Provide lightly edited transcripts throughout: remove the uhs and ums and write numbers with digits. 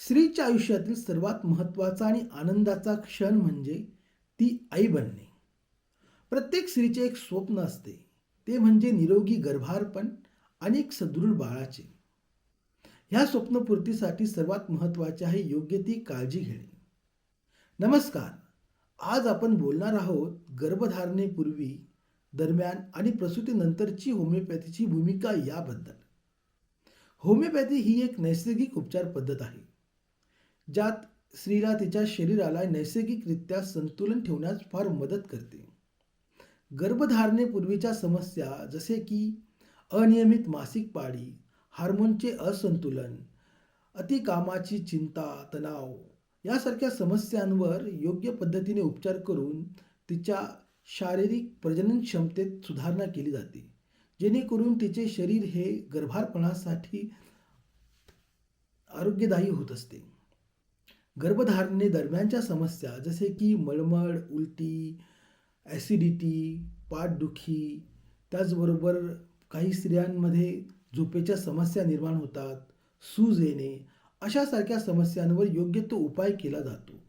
स्त्रीच्या आयुष्यातील सर्वात महत्त्वाचा आणि आनंदाचा क्षण म्हणजे ती आई बनणे. प्रत्येक स्त्रीचे एक स्वप्न असते, ते म्हणजे निरोगी गर्भारपण आणि एक सदृढ बाळाचे. ह्या स्वप्नपूर्तीसाठी सर्वात महत्त्वाचे आहे योग्य ती काळजी घेणे. नमस्कार. आज आपण बोलणार आहोत गर्भधारणेपूर्वी, दरम्यान आणि प्रसूतीनंतरची होमिओपॅथीची भूमिका याबद्दल. होमिओपॅथी ही एक नैसर्गिक उपचार पद्धत आहे, ज्यात स्त्रीला तिच्या शरीराला नैसर्गिकरित्या संतुलन ठेवण्यास फार मदत करते. गर्भधारणेपूर्वीच्या समस्या जसे की अनियमित मासिक पाळी, हार्मोनचे असंतुलन, अतिकामाची चिंता, तणाव यासारख्या समस्यांवर योग्य पद्धतीने उपचार करून तिच्या शारीरिक प्रजनन क्षमतेत सुधारणा केली जाते, जेणेकरून तिचे शरीर हे गर्भारपणासाठी आरोग्यदायी होत असते. गर्भधारणेदरम्यानच्या समस्या जसे की मळमळ, उलटी, ॲसिडिटी, पाठदुखी, त्याचबरोबर काही स्त्रियांमध्ये झोपेच्या समस्या निर्माण होतात, सूज येणे, अशासारख्या समस्यांवर योग्य तो उपाय केला जातो.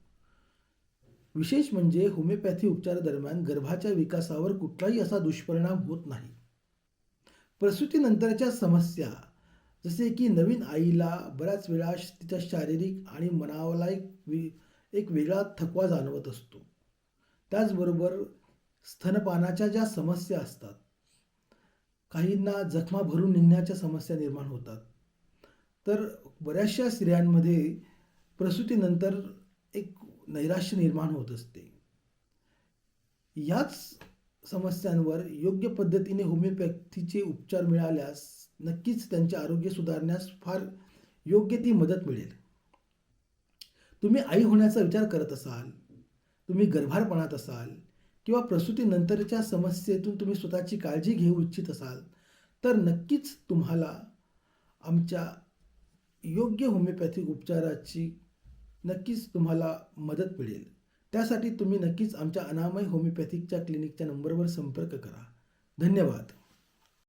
विशेष म्हणजे होमिओपॅथी उपचारादरम्यान गर्भाच्या विकासावर कुठलाही असा दुष्परिणाम होत नाही. प्रसूतीनंतरच्या समस्या जसे की नवीन आईला बऱ्याच वेळा तिच्या शारीरिक आणि मनाला एक वेगळा थकवा जाणवत असतो. त्याचबरोबर स्तनपानाच्या ज्या समस्या असतात, काहींना जखमा भरून निघण्याच्या समस्या निर्माण होतात. तर बऱ्याचशा स्त्रियांमध्ये प्रसूतीनंतर एक नैराश्य निर्माण होत असते. याच समस्यांवर योग्य पद्धतीने होमिओपॅथीचे उपचार मिळाल्यास नक्कीच त्यांचे आरोग्य सुधारण्यास फार योग्य ती मदत मिळेल. तुम्ही आई होण्याचा विचार करत असाल, तुम्ही गर्भारपणात असाल किंवा प्रसूतीनंतरच्या समस्येतून तुम्ही स्वतःची काळजी घेऊ इच्छित असाल, तर नक्कीच तुम्हाला आमच्या योग्य होमिओपॅथिक उपचाराची नक्कीच तुम्हाला मदत मिळेल. त्यासाठी तुम्ही नक्कीच आमच्या अनामय होमिओपॅथिकच्या क्लिनिकच्या नंबरवर संपर्क करा. धन्यवाद.